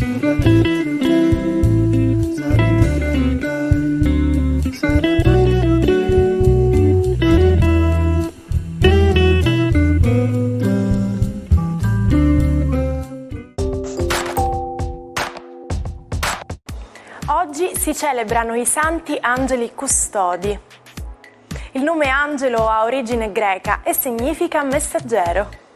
Oggi si celebrano i santi angeli custodi. Il nome angelo ha origine greca e significa messaggero.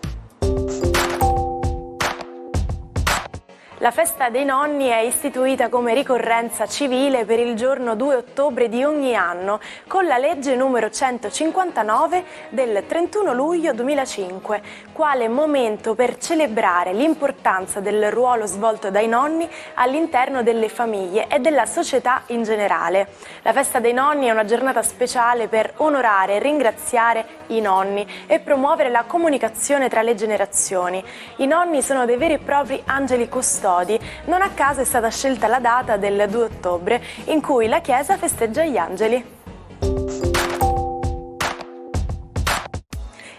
La festa dei nonni è istituita come ricorrenza civile per il giorno 2 ottobre di ogni anno con la legge numero 159 del 31 luglio 2005, quale momento per celebrare l'importanza del ruolo svolto dai nonni all'interno delle famiglie e della società in generale. La festa dei nonni è una giornata speciale per onorare e ringraziare i nonni e promuovere la comunicazione tra le generazioni. I nonni sono dei veri e propri angeli custodi. Non a caso è stata scelta la data del 2 ottobre in cui la Chiesa festeggia gli angeli.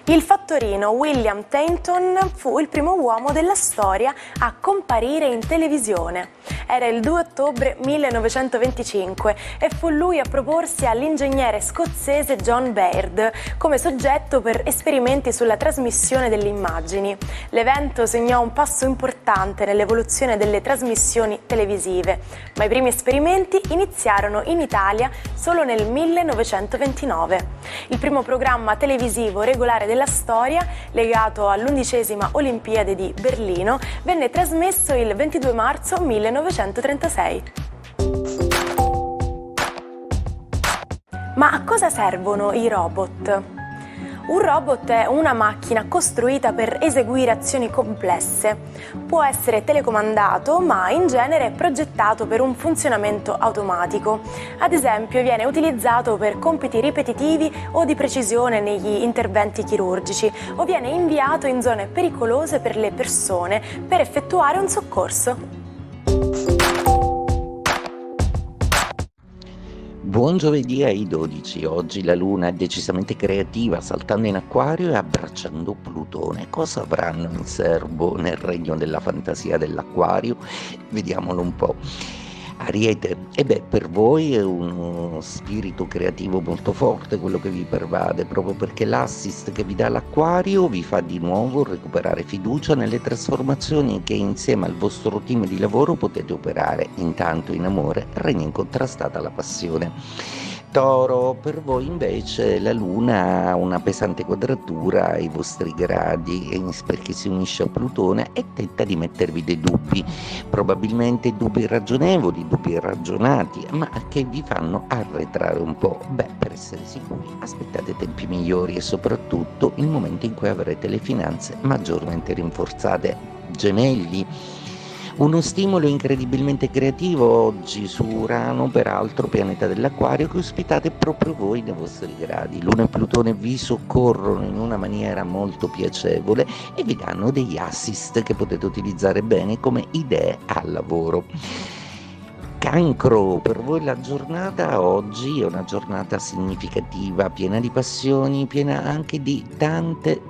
Il fattorino William Tainton fu il primo uomo della storia a comparire in televisione. Era il 2 ottobre 1925 e fu lui a proporsi all'ingegnere scozzese John Baird come soggetto per esperimenti sulla trasmissione delle immagini. L'evento segnò un passo importante nell'evoluzione delle trasmissioni televisive, ma i primi esperimenti iniziarono in Italia solo nel 1929. Il primo programma televisivo regolare della storia, legato all'11ª Olimpiade di Berlino, venne trasmesso il 22 marzo 1936. Ma a cosa servono i robot? Un robot è una macchina costruita per eseguire azioni complesse. Può essere telecomandato, ma in genere è progettato per un funzionamento automatico. Ad esempio, viene utilizzato per compiti ripetitivi o di precisione negli interventi chirurgici, o viene inviato in zone pericolose per le persone per effettuare un soccorso. Buon giovedì ai 12. Oggi la Luna è decisamente creativa, saltando in acquario e abbracciando Plutone. Cosa avranno in serbo nel regno della fantasia dell'acquario? Vediamolo un po'. Ariete, per voi è uno spirito creativo molto forte quello che vi pervade, proprio perché l'assist che vi dà l'Acquario vi fa di nuovo recuperare fiducia nelle trasformazioni che insieme al vostro team di lavoro potete operare. Intanto in amore regna incontrastata la passione. Toro, per voi invece la Luna ha una pesante quadratura ai vostri gradi perché si unisce a Plutone e tenta di mettervi dei dubbi, probabilmente dubbi ragionevoli, dubbi ragionati, ma che vi fanno arretrare un po'. Per essere sicuri aspettate tempi migliori e soprattutto il momento in cui avrete le finanze maggiormente rinforzate. Gemelli, uno stimolo incredibilmente creativo oggi su Urano, peraltro pianeta dell'Acquario, che ospitate proprio voi nei vostri gradi. Luna e Plutone vi soccorrono in una maniera molto piacevole e vi danno degli assist che potete utilizzare bene come idee al lavoro. Cancro, per voi la giornata oggi è una giornata significativa, piena di passioni, piena anche di tante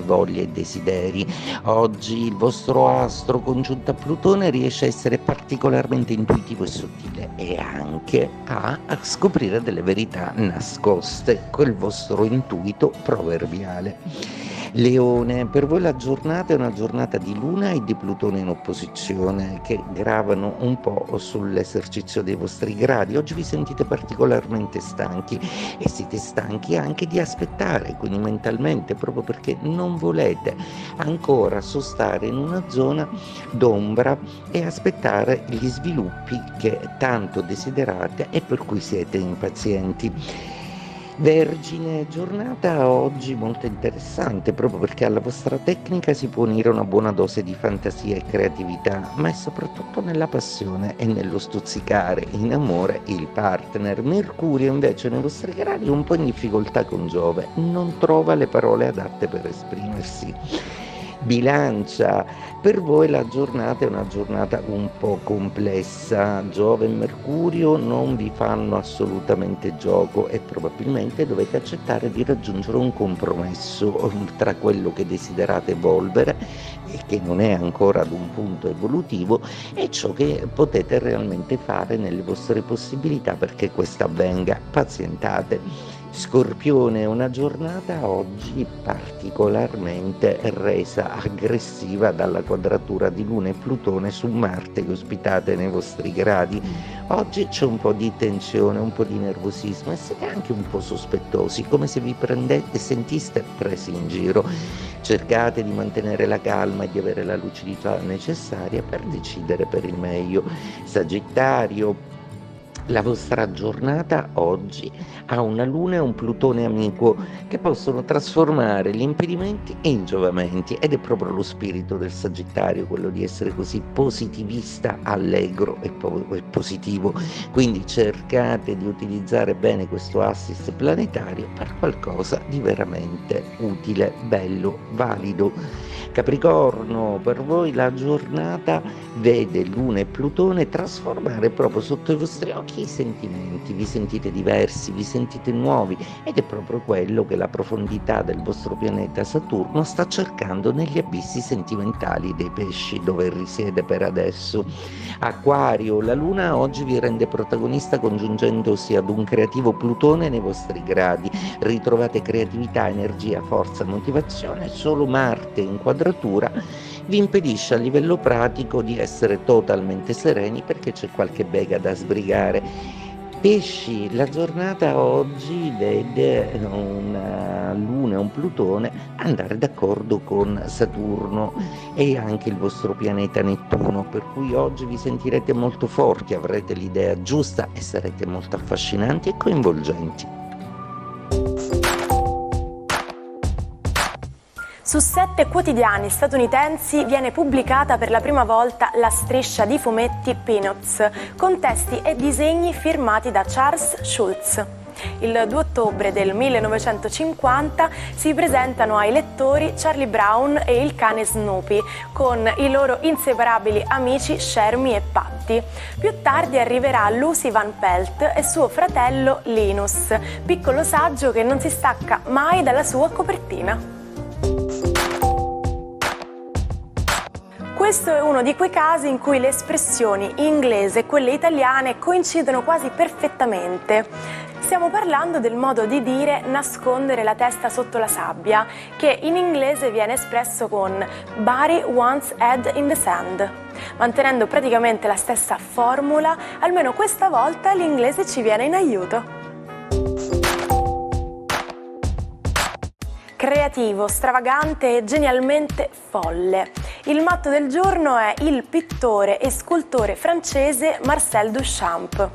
voglie e desideri. Oggi il vostro astro congiunto a Plutone riesce a essere particolarmente intuitivo e sottile e anche a scoprire delle verità nascoste con il vostro intuito proverbiale. Leone, per voi la giornata è una giornata di Luna e di Plutone in opposizione che gravano un po' sull'esercizio dei vostri gradi. Oggi vi sentite particolarmente stanchi e siete stanchi anche di aspettare, quindi mentalmente, proprio perché non volete ancora sostare in una zona d'ombra e aspettare gli sviluppi che tanto desiderate e per cui siete impazienti. Vergine, giornata oggi molto interessante proprio perché alla vostra tecnica si può unire una buona dose di fantasia e creatività, ma è soprattutto nella passione e nello stuzzicare in amore il partner. Mercurio invece nei vostri gradi è un po' in difficoltà con Giove, non trova le parole adatte per esprimersi. Bilancia, per voi la giornata è una giornata un po' complessa. Giove e Mercurio non vi fanno assolutamente gioco e probabilmente dovete accettare di raggiungere un compromesso tra quello che desiderate evolvere e che non è ancora ad un punto evolutivo e ciò che potete realmente fare nelle vostre possibilità perché questo avvenga. Pazientate. Scorpione, una giornata oggi particolarmente resa aggressiva dalla quadratura di Luna e Plutone su Marte che ospitate nei vostri gradi. Oggi c'è un po' di tensione, un po' di nervosismo e siete anche un po' sospettosi, come se vi prendete, sentiste presi in giro. Cercate di mantenere la calma e di avere la lucidità necessaria per decidere per il meglio. Sagittario, la vostra giornata oggi ha una Luna e un Plutone amico che possono trasformare gli impedimenti in giovamenti ed è proprio lo spirito del Sagittario, quello di essere così positivista, allegro e positivo. Quindi cercate di utilizzare bene questo assist planetario per qualcosa di veramente utile, bello, valido. Capricorno, per voi la giornata vede Luna e Plutone trasformare proprio sotto i vostri occhi i sentimenti, vi sentite diversi, vi sentite nuovi ed è proprio quello che la profondità del vostro pianeta Saturno sta cercando negli abissi sentimentali dei pesci dove risiede per adesso. Acquario, la Luna oggi vi rende protagonista congiungendosi ad un creativo Plutone nei vostri gradi, ritrovate creatività, energia, forza, motivazione, solo Marte in quadratura vi impedisce a livello pratico di essere totalmente sereni perché c'è qualche bega da sbrigare. Pesci, la giornata oggi vede una Luna e un Plutone andare d'accordo con Saturno e anche il vostro pianeta Nettuno, per cui oggi vi sentirete molto forti, avrete l'idea giusta e sarete molto affascinanti e coinvolgenti. Su 7 quotidiani statunitensi viene pubblicata per la prima volta la striscia di fumetti Peanuts, con testi e disegni firmati da Charles Schulz. Il 2 ottobre del 1950 si presentano ai lettori Charlie Brown e il cane Snoopy, con i loro inseparabili amici Shermie e Patty. Più tardi arriverà Lucy Van Pelt e suo fratello Linus, piccolo saggio che non si stacca mai dalla sua copertina. Questo è uno di quei casi in cui le espressioni inglese e quelle italiane coincidono quasi perfettamente. Stiamo parlando del modo di dire nascondere la testa sotto la sabbia, che in inglese viene espresso con bury one's head in the sand. Mantenendo praticamente la stessa formula, almeno questa volta l'inglese ci viene in aiuto. Creativo, stravagante e genialmente folle. Il matto del giorno è il pittore e scultore francese Marcel Duchamp.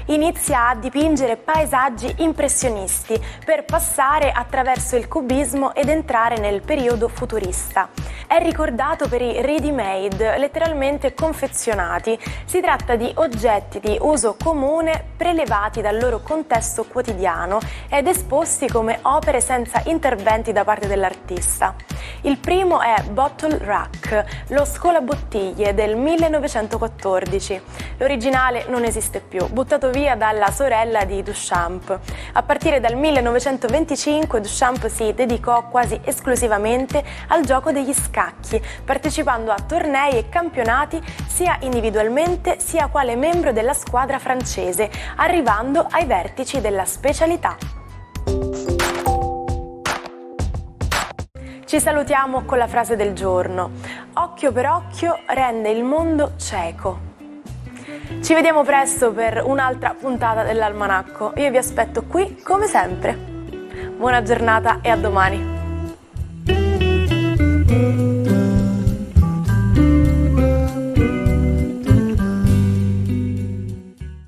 Inizia a dipingere paesaggi impressionisti per passare attraverso il cubismo ed entrare nel periodo futurista. È ricordato per i ready-made, letteralmente confezionati. Si tratta di oggetti di uso comune prelevati dal loro contesto quotidiano ed esposti come opere senza interventi da parte dell'artista. Il primo è Bottle Rack, lo scolabottiglie del 1914. L'originale non esiste più, buttato via dalla sorella di Duchamp. A partire dal 1925 Duchamp si dedicò quasi esclusivamente al gioco degli scacchi, partecipando a tornei e campionati sia individualmente sia quale membro della squadra francese, arrivando ai vertici della specialità. Ci salutiamo con la frase del giorno. Occhio per occhio rende il mondo cieco. Ci vediamo presto per un'altra puntata dell'Almanacco. Io vi aspetto qui come sempre. Buona giornata e a domani.